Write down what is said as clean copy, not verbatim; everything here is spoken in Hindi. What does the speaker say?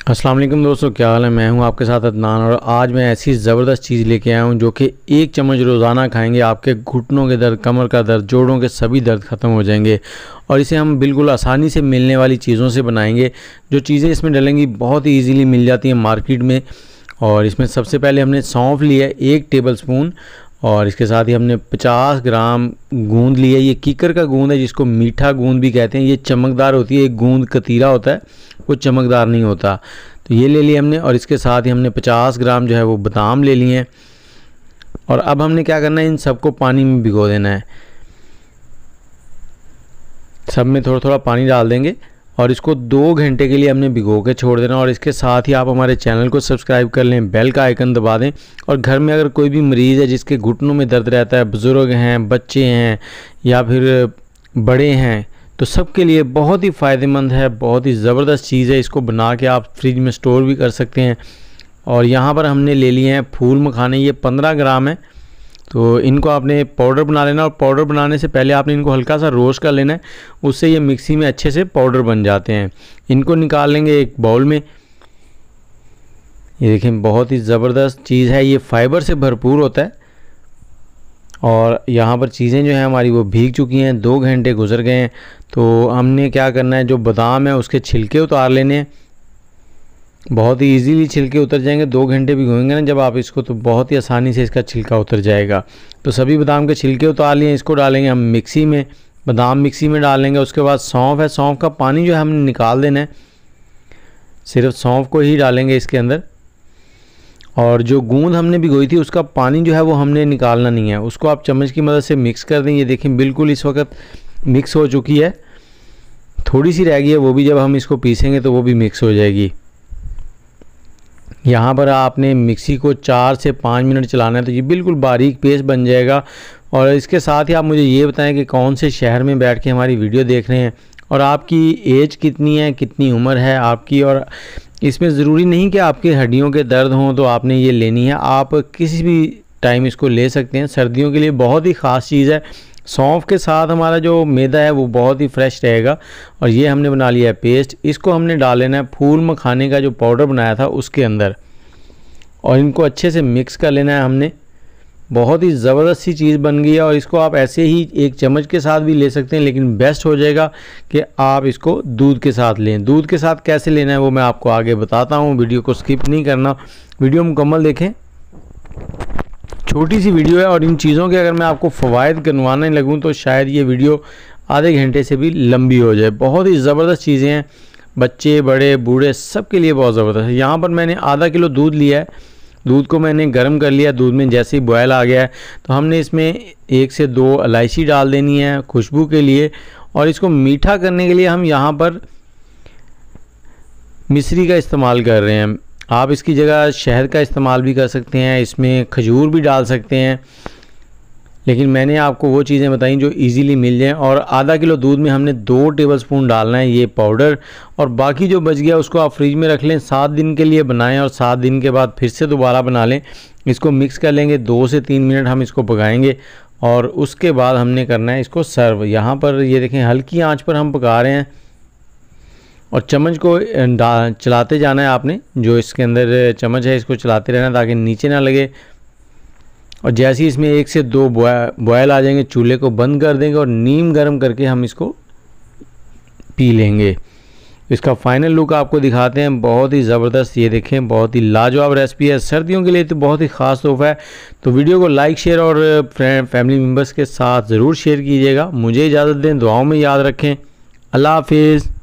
अस्सलाम वालेकुम दोस्तों, क्या हाल है। मैं हूं आपके साथ अदनान और आज मैं ऐसी ज़बरदस्त चीज़ लेके आया हूं जो कि एक चम्मच रोज़ाना खाएंगे आपके घुटनों के दर्द, कमर का दर्द, जोड़ों के सभी दर्द ख़त्म हो जाएंगे। और इसे हम बिल्कुल आसानी से मिलने वाली चीज़ों से बनाएंगे। जो चीज़ें इसमें डलेंगी बहुत ही ईज़िली मिल जाती हैं मार्केट में। और इसमें सबसे पहले हमने सौंफ लिया 1 टेबल स्पून और इसके साथ ही हमने 50 ग्राम गूंद लिया। ये कीकर का गूंद है जिसको मीठा गूंद भी कहते हैं। ये चमकदार होती है, एक गूंद कतीरा होता है, वो चमकदार नहीं होता। तो ये ले लिया हमने और इसके साथ ही हमने 50 ग्राम जो है वो बादाम ले लिए हैं। और अब हमने क्या करना है, इन सबको पानी में भिगो देना है। सब में थोड़ा थोड़ा पानी डाल देंगे और इसको 2 घंटे के लिए हमने भिगो के छोड़ देना। और इसके साथ ही आप हमारे चैनल को सब्सक्राइब कर लें, बेल का आइकन दबा दें। और घर में अगर कोई भी मरीज़ है जिसके घुटनों में दर्द रहता है, बुज़ुर्ग हैं, बच्चे हैं या फिर बड़े हैं, तो सबके लिए बहुत ही फ़ायदेमंद है, बहुत ही ज़बरदस्त चीज़ है। इसको बना के आप फ्रिज में स्टोर भी कर सकते हैं। और यहाँ पर हमने ले लिए हैं फूल मखाने, ये 15 ग्राम है। तो इनको आपने पाउडर बना लेना और पाउडर बनाने से पहले आपने इनको हल्का सा रोस्ट कर लेना है, उससे ये मिक्सी में अच्छे से पाउडर बन जाते हैं। इनको निकाल लेंगे एक बाउल में। ये देखें, बहुत ही ज़बरदस्त चीज़ है, ये फाइबर से भरपूर होता है। और यहाँ पर चीज़ें जो हैं हमारी वो भीग चुकी हैं, 2 घंटे गुजर गए हैं। तो हमने क्या करना है, जो बादाम है उसके छिलके उतार लेने हैं। बहुत ही इजीली छिलके उतर जाएंगे, 2 घंटे भिगोएंगे ना जब आप इसको, तो बहुत ही आसानी से इसका छिलका उतर जाएगा। तो सभी बादाम के छिलके उतार लिए, इसको डालेंगे हम मिक्सी में। बादाम मिक्सी में डालेंगे। उसके बाद सौंफ है, सौंफ का पानी जो है हमने निकाल देना है, सिर्फ सौंफ को ही डालेंगे इसके अंदर। और जो गूंद हमने भिगोई थी उसका पानी जो है वो हमने निकालना नहीं है, उसको आप चम्मच की मदद से मिक्स कर दें। ये देखें बिल्कुल इस वक्त मिक्स हो चुकी है, थोड़ी सी रह गई है, वो भी जब हम इसको पीसेंगे तो वो भी मिक्स हो जाएगी। यहाँ पर आपने मिक्सी को 4 से 5 मिनट चलाना है, तो ये बिल्कुल बारीक पेस्ट बन जाएगा। और इसके साथ ही आप मुझे ये बताएं कि कौन से शहर में बैठ के हमारी वीडियो देख रहे हैं और आपकी एज कितनी है, कितनी उम्र है आपकी। और इसमें ज़रूरी नहीं कि आपके हड्डियों के दर्द हों तो आपने ये लेनी है, आप किसी भी टाइम इसको ले सकते हैं। सर्दियों के लिए बहुत ही ख़ास चीज़ है। सौंफ के साथ हमारा जो मैदा है वो बहुत ही फ्रेश रहेगा। और ये हमने बना लिया है पेस्ट, इसको हमने डाल लेना है फूल मखाने का जो पाउडर बनाया था उसके अंदर और इनको अच्छे से मिक्स कर लेना है हमने। बहुत ही ज़बरदस्त सी चीज़ बन गई है। और इसको आप ऐसे ही 1 चम्मच के साथ भी ले सकते हैं, लेकिन बेस्ट हो जाएगा कि आप इसको दूध के साथ लें। दूध के साथ कैसे लेना है वो मैं आपको आगे बताता हूँ, वीडियो को स्किप नहीं करना, वीडियो मुकम्मल देखें। छोटी सी वीडियो है और इन चीज़ों के अगर मैं आपको फ़वाइद करवाने लगूँ तो शायद ये वीडियो आधे घंटे से भी लंबी हो जाए। बहुत ही ज़बरदस्त चीज़ें हैं, बच्चे बड़े बूढ़े सबके लिए बहुत ज़बरदस्त है। यहाँ पर मैंने आधा किलो दूध लिया है, दूध को मैंने गर्म कर लिया। दूध में जैसे ही बॉयल आ गया है तो हमने इसमें 1 से 2 इलायची डाल देनी है खुशबू के लिए। और इसको मीठा करने के लिए हम यहाँ पर मिश्री का इस्तेमाल कर रहे हैं। आप इसकी जगह शहद का इस्तेमाल भी कर सकते हैं, इसमें खजूर भी डाल सकते हैं, लेकिन मैंने आपको वो चीज़ें बताई जो इजीली मिल जाएं। और आधा किलो दूध में हमने 2 टेबलस्पून डालना है ये पाउडर। और बाकी जो बच गया उसको आप फ्रिज में रख लें, 7 दिन के लिए बनाएं और 7 दिन के बाद फिर से दोबारा बना लें। इसको मिक्स कर लेंगे, 2 से 3 मिनट हम इसको पकाएंगे और उसके बाद हमने करना है इसको सर्व। यहाँ पर ये देखें हल्की आंच पर हम पका रहे हैं और चम्मच को चलाते जाना है आपने, जो इसके अंदर चम्मच है इसको चलाते रहना ताकि नीचे ना लगे। और जैसे ही इसमें 1 से 2 बॉयल आ जाएंगे चूल्हे को बंद कर देंगे और नीम गर्म करके हम इसको पी लेंगे। इसका फाइनल लुक आपको दिखाते हैं, बहुत ही ज़बरदस्त। ये देखें बहुत ही लाजवाब रेसिपी है, सर्दियों के लिए तो बहुत ही ख़ास तोहफ़ा है। तो वीडियो को लाइक शेयर और फैमिली मेम्बर्स के साथ ज़रूर शेयर कीजिएगा। मुझे इजाज़त दें, दुआओं में याद रखें। अल्लाह हाफिज़।